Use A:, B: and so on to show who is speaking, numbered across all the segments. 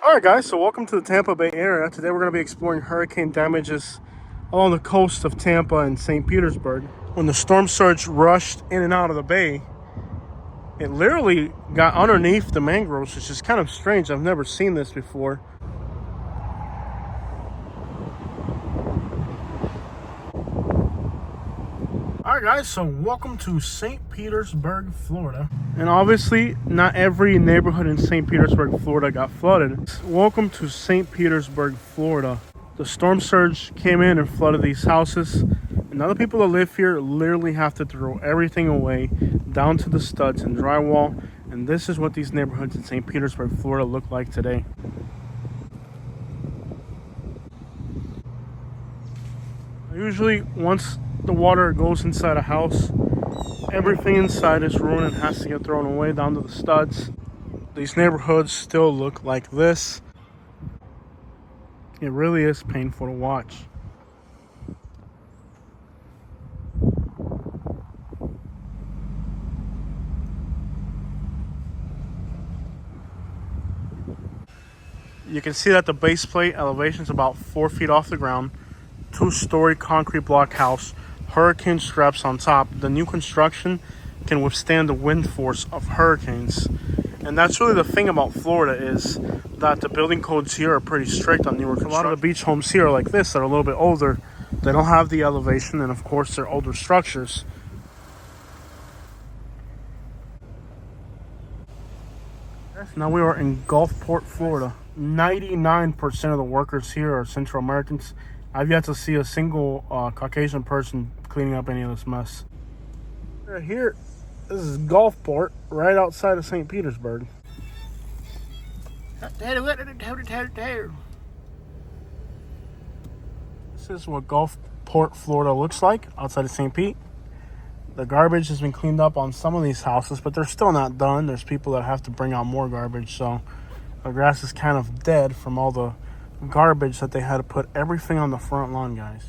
A: Alright guys, so welcome to the Tampa Bay area. Today we're going to be exploring hurricane damages along the coast of Tampa and St. Petersburg. When the storm surge rushed in and out of the bay, it literally got underneath the mangroves, which is kind of strange. I've never seen this before. Alright guys, so welcome to St. Petersburg, Florida. And obviously, not every neighborhood in St. Petersburg, Florida got flooded. Welcome to St. Petersburg, Florida. The storm surge came in and flooded these houses. And now the people that live here literally have to throw everything away, down to the studs and drywall. And this is what these neighborhoods in St. Petersburg, Florida look like today. Usually, once the water goes inside a house, everything inside is ruined and has to get thrown away down to the studs. These neighborhoods still look like this. It really is painful to watch. You can see that the base plate elevation is about 4 feet off the ground. 2-story concrete block house. Hurricane straps on top. The new construction can withstand the wind force of hurricanes. And that's really the thing about Florida, is that the building codes here are pretty strict on newer construction. A lot of the beach homes here are like this, that are a little bit older. They don't have the elevation, and of course they're older structures. Now we are in Gulfport, Florida. 99% of the workers here are Central Americans. I've yet to see a single Caucasian person cleaning up any of this mess. Right here, this is Gulfport, right outside of St. Petersburg. This is what Gulfport, Florida looks like outside of St. Pete. The garbage has been cleaned up on some of these houses, but they're still not done. There's people that have to bring out more garbage, so the grass is kind of dead from all the garbage that they had to put everything on the front lawn, guys.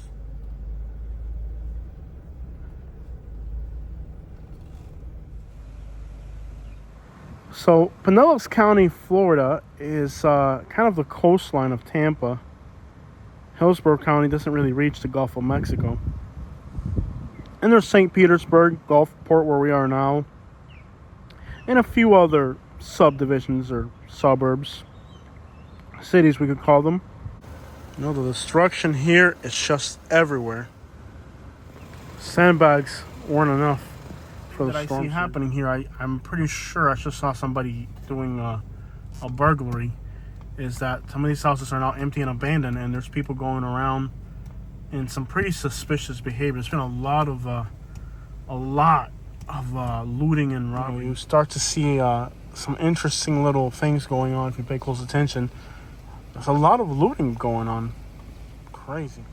A: So Pinellas County, Florida is kind of the coastline of Tampa. Hillsborough County doesn't really reach the Gulf of Mexico. And there's St. Petersburg, Gulfport, where we are now, and a few other subdivisions or suburbs, cities we could call them. You know, the destruction here is just everywhere. Sandbags weren't enough for the storm. I see happening here, I'm pretty sure I just saw somebody doing a burglary. Is that some of these houses are now empty and abandoned, and there's people going around in some pretty suspicious behavior. There's been a lot of looting and robbery. You start to see some interesting little things going on if you pay close attention. There's a lot of looting going on. Crazy.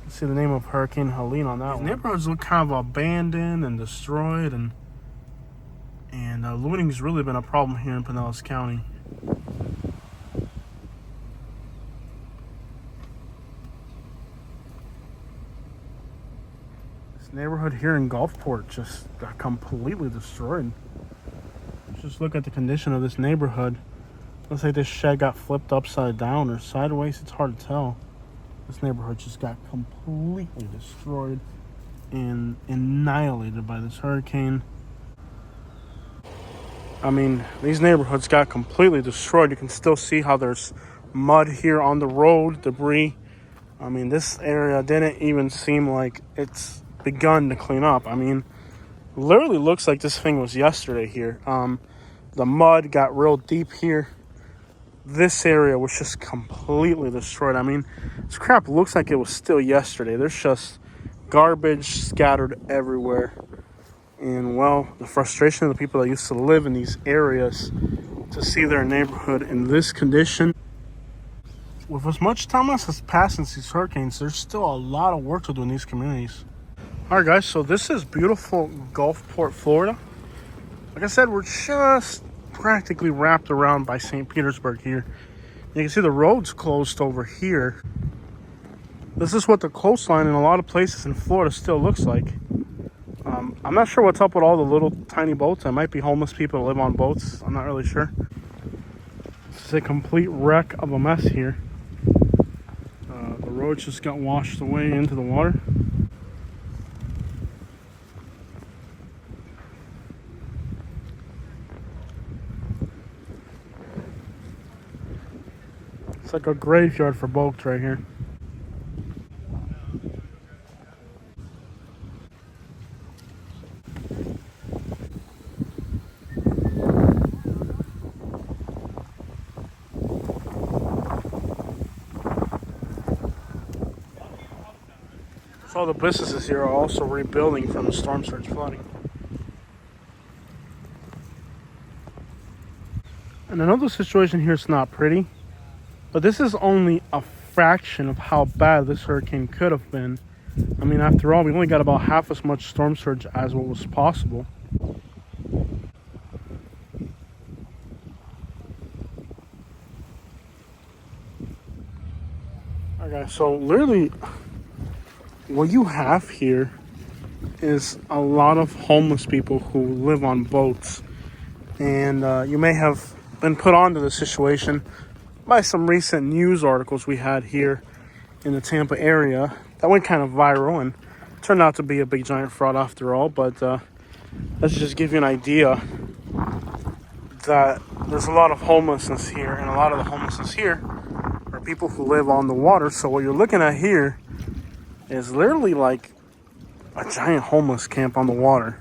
A: You see the name of Hurricane Helene on that one. Neighborhoods look kind of abandoned and destroyed, and looting's really been a problem here in Pinellas County. This neighborhood here in Gulfport just got completely destroyed. Just look at the condition of this neighborhood. Looks like this shed got flipped upside down or sideways. It's hard to tell. This neighborhood just got completely destroyed and annihilated by this hurricane. I mean, these neighborhoods got completely destroyed. You can still see how there's mud here on the road, debris. I mean, this area didn't even seem like it's begun to clean up. I mean, literally looks like this thing was yesterday here. The mud got real deep here. This area was just completely destroyed. I mean, this crap looks like it was still yesterday. There's just garbage scattered everywhere. And, well, the frustration of the people that used to live in these areas to see their neighborhood in this condition. With as much time as has passed since these hurricanes, there's still a lot of work to do in these communities. All right, guys, so this is beautiful Gulfport, Florida. Like I said, we're just practically wrapped around by St. Petersburg here. You can see the road's closed over here. This is what the coastline in a lot of places in Florida still looks like. I'm not sure what's up with all the little tiny boats. It might be homeless people that live on boats. I'm not really sure. It's a complete wreck of a mess here. The road just got washed away into the water. It's like a graveyard for boats right here. So the businesses here are also rebuilding from the storm surge flooding. And another situation here is not pretty, but this is only a fraction of how bad this hurricane could have been. I mean, after all, we only got about half as much storm surge as what was possible. Okay, so literally what you have here is a lot of homeless people who live on boats. And you may have been put onto the situation by some recent news articles we had here in the Tampa area that went kind of viral and turned out to be a big giant fraud after all. But let's just give you an idea that there's a lot of homelessness here, and a lot of the homelessness here are people who live on the water. So what you're looking at here is literally like a giant homeless camp on the water.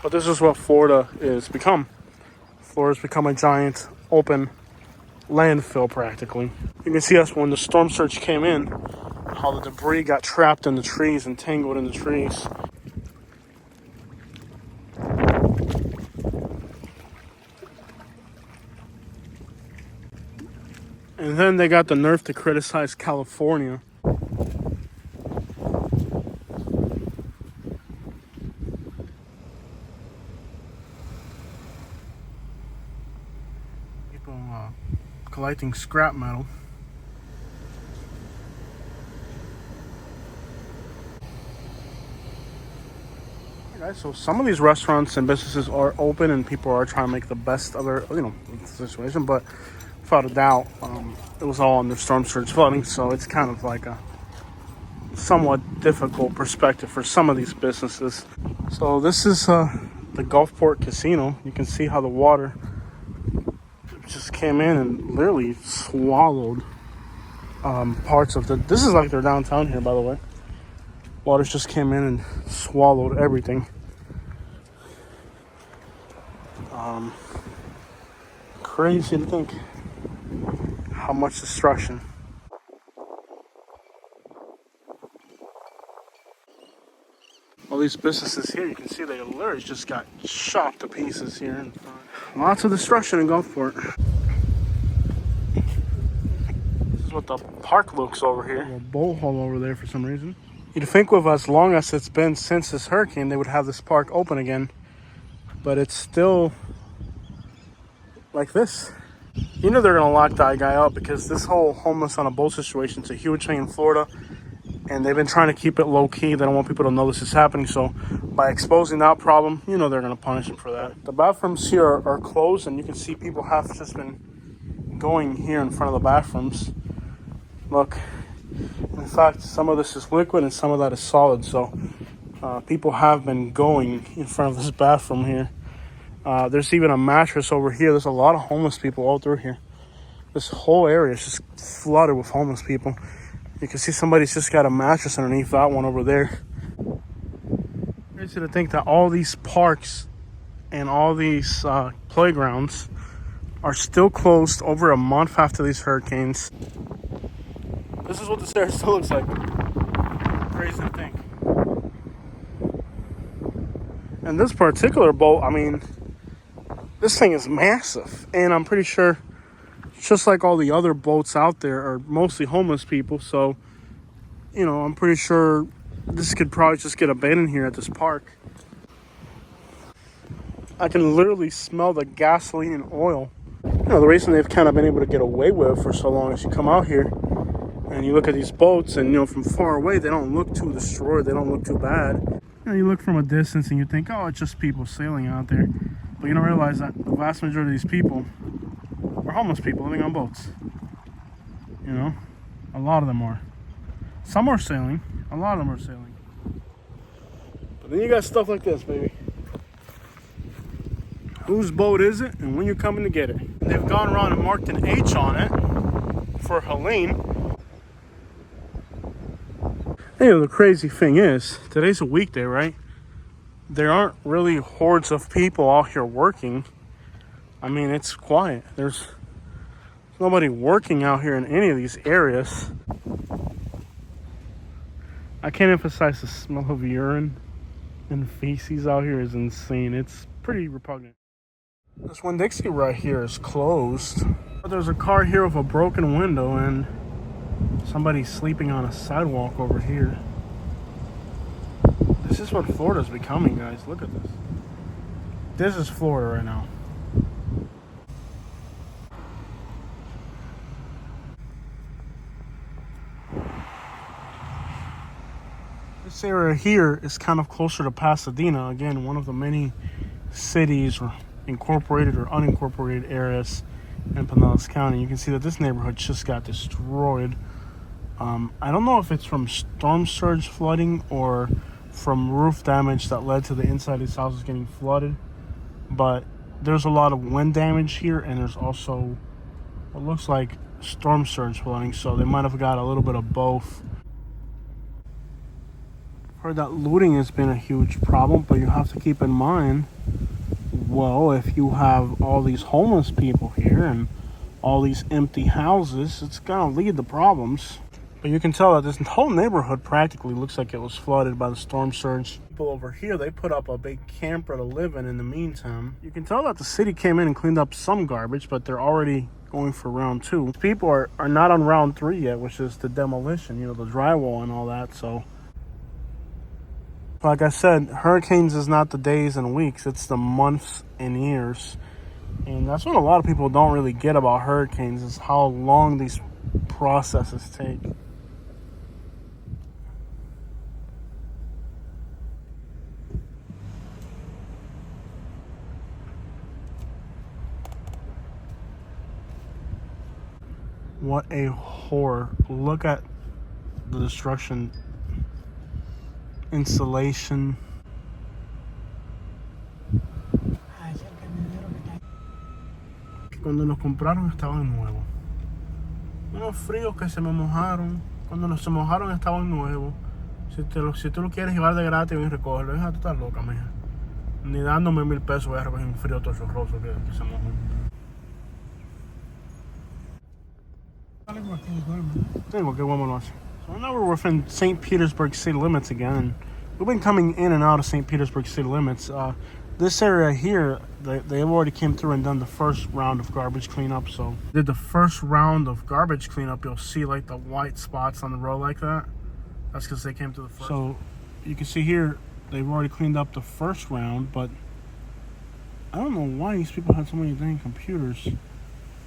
A: But this is what Florida is become. Florida's become a giant open landfill practically. You can see us when the storm surge came in, how the debris got trapped in the trees and tangled in the trees. And then they got the nerve to criticize California. People collecting scrap metal. Okay, so some of these restaurants and businesses are open and people are trying to make the best of their, situation, but without a doubt, it was all under storm surge flooding, so it's kind of like a somewhat difficult perspective for some of these businesses. So this is the Gulfport casino. You can see how the water just came in and literally swallowed parts of this is like their downtown here, by the way. Waters just came in and swallowed everything. Crazy to think how much destruction. All these businesses here, you can see they literally just got chopped to pieces here. Lots of destruction in Gulfport. This is what the park looks over here. A boat hole over there for some reason. You'd think with as long as it's been since this hurricane, they would have this park open again. But it's still like this. You know they're gonna lock that guy up because this whole homeless on a boat situation is a huge thing in Florida. And they've been trying to keep it low key. They don't want people to know this is happening. So by exposing that problem, you know they're gonna punish him for that. The bathrooms here are closed, and you can see people have just been going here in front of the bathrooms. Look, in fact, some of this is liquid and some of that is solid. So people have been going in front of this bathroom here. There's even a mattress over here. There's a lot of homeless people all through here. This whole area is just flooded with homeless people. You can see somebody's just got a mattress underneath that one over there. Crazy to think that all these parks and all these playgrounds are still closed over a month after these hurricanes. This is what this area still looks like. Crazy to think. And this particular boat, I mean, this thing is massive. And I'm pretty sure, just like all the other boats out there, are mostly homeless people. So, I'm pretty sure this could probably just get abandoned here at this park. I can literally smell the gasoline and oil. The reason they've kind of been able to get away with for so long is you come out here And you look at these boats, and from far away, they don't look too destroyed. They don't look too bad. You look from a distance, and you think, oh, it's just people sailing out there. But you don't realize that the vast majority of these people are homeless people living on boats. A lot of them are. Some are sailing. A lot of them are sailing. But then you got stuff like this, baby. Whose boat is it, and when you're coming to get it? They've gone around and marked an H on it for Helene. The crazy thing is, today's a weekday, right? There aren't really hordes of people out here working. I mean, it's quiet. There's nobody working out here in any of these areas. I can't emphasize the smell of urine and feces out here is insane. It's pretty repugnant. This Winn-Dixie right here is closed. There's a car here with a broken window and somebody sleeping on a sidewalk over here. This is what Florida's becoming, guys. Look at this. This is Florida right now. This area here is kind of closer to Pasadena. Again, one of the many cities or incorporated or unincorporated areas in Pinellas County. You can see that this neighborhood just got destroyed. I don't know if it's from storm surge flooding or from roof damage that led to the inside of these houses getting flooded, but there's a lot of wind damage here, and there's also what looks like storm surge flooding, so they might have got a little bit of both. Heard that looting has been a huge problem, but you have to keep in mind, well, if you have all these homeless people here and all these empty houses, it's gonna lead to problems. But you can tell that this whole neighborhood practically looks like it was flooded by the storm surge. People over here, they put up a big camper to live in the meantime. You can tell that the city came in and cleaned up some garbage, but they're already going for round 2. People are not on round 3 yet, which is the demolition, the drywall and all that. So like I said, hurricanes is not the days and weeks, it's the months and years. And that's what a lot of people don't really get about hurricanes, is how long these processes take. What a horror. Look at the destruction. Insulation. Cuando los compraron estaban nuevos. Unos fríos que se me mojaron. Cuando se mojaron estaban nuevos. Si tú lo quieres llevar de gratis, ven y recógelo. Hija, tú estás loca, mija. Ni dándome 1,000 pesos voy a recoger un frío tochorroso que se mojó. Tengo que bueno lo hace. So now we're within St. Petersburg city limits again. We've been coming in and out of St. Petersburg city limits. This area here, they already came through and done the first round of garbage cleanup. So did the first round of garbage cleanup, you'll see like the white spots on the road like that. That's because they came through the first. So you can see here, they've already cleaned up the first round, but I don't know why these people have so many dang computers.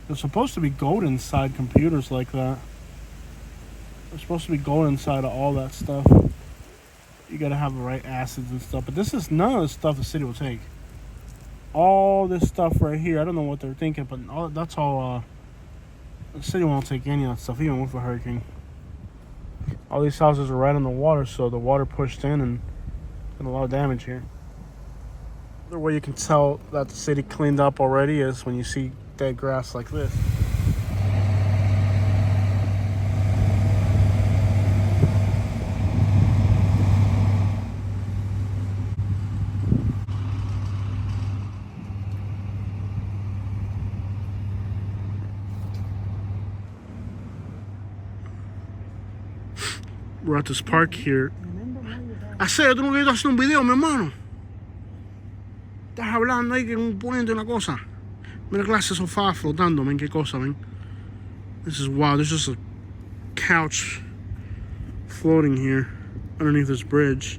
A: There's supposed to be gold inside computers like that. There's supposed to be gold inside of all that stuff. You gotta have the right acids and stuff. But this is none of the stuff the city will take. All this stuff right here, I don't know what they're thinking, but that's all. The city won't take any of that stuff, even with a hurricane. All these houses are right on the water, so the water pushed in and did a lot of damage here. Another way you can tell that the city cleaned up already is when you see dead grass like this. We're at this park here. Hacer, tú no quieres hacer un video, mi hermano. Estás hablando ahí poniendo una cosa. Mira clase de sofá flotando, man. Qué cosa, man. This is wild. There's just a couch floating here underneath this bridge.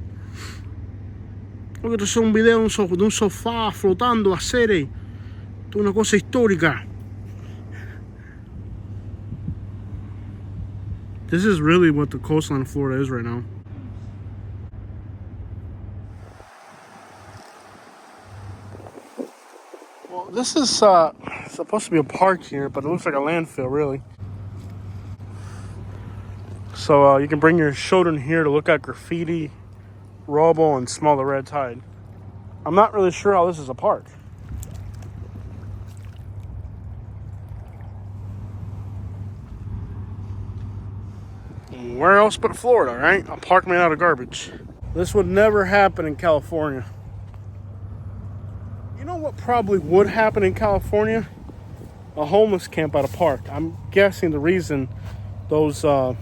A: Tengo que hacer un video de un sofá flotando, hacer esto, una cosa histórica. This is really what the coastline of Florida is right now. Well, this is supposed to be a park here, but it looks like a landfill, really. So you can bring your children here to look at graffiti, rubble, and smell the red tide. I'm not really sure how this is a park. Where else but Florida, right? A park made out of garbage. This would never happen in California. You know what probably would happen in California? A homeless camp at a park. I'm guessing the reason those no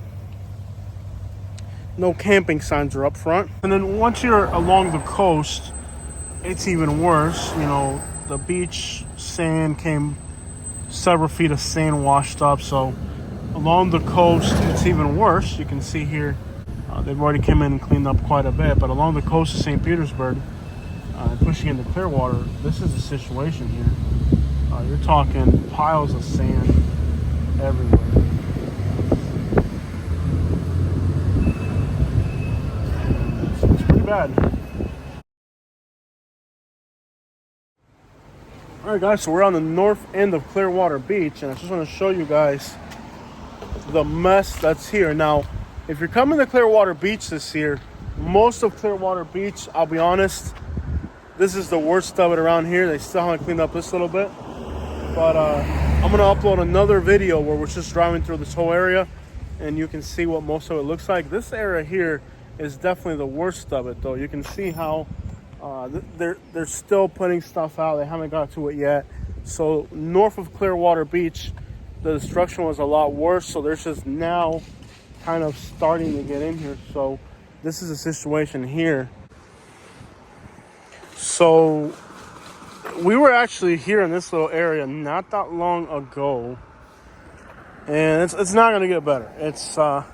A: camping signs are up front. And then once you're along the coast, it's even worse. You know, the beach sand came, several feet of sand washed up. So along the coast, it's even worse. You can see here, they've already come in and cleaned up quite a bit. But along the coast of St. Petersburg, pushing into Clearwater, this is the situation here. You're talking piles of sand everywhere. It's pretty bad. Alright guys, so we're on the north end of Clearwater Beach, and I just want to show you guys the mess that's here. Now, if you're coming to Clearwater Beach this year, most of Clearwater Beach, I'll be honest, this is the worst of it around here. They still haven't cleaned up this little bit. But I'm going to upload another video where we're just driving through this whole area, and you can see what most of it looks like. This area here is definitely the worst of it, though. You can see how they're still putting stuff out. They haven't got to it yet. So north of Clearwater Beach, the destruction was a lot worse. So they're just now kind of starting to get in here. So this is a situation here. So we were actually here in this little area not that long ago, and it's not gonna get better. It's gonna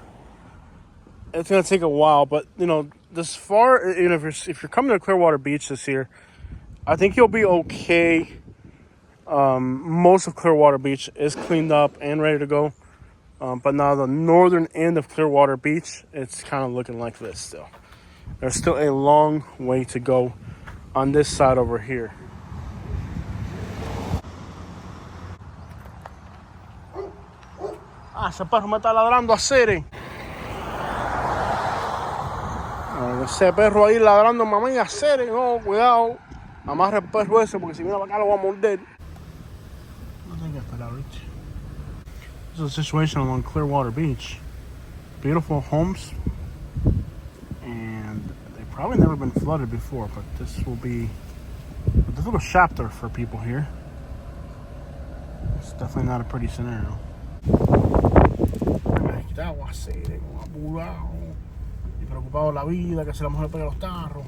A: take a while, but you know, this far, you know, if you're coming to Clearwater Beach this year, I think you'll be okay. Most of Clearwater Beach is cleaned up and ready to go, but now the northern end of Clearwater Beach, it's kind of looking like this still. There's still a long way to go on this side over here. Ese perro me está ladrando a Siri. Ese perro ahí ladrando mamá y a Siri. No, cuidado. Amarra el perro ese porque si viene para acá lo va a morder. This is a situation along Clearwater Beach. Beautiful homes. And they've probably never been flooded before, but this will be a little chapter for people here. It's definitely not a pretty scenario. Agua, Siri, apurado y preocupado de la vida, que se la mujer pega los tarros.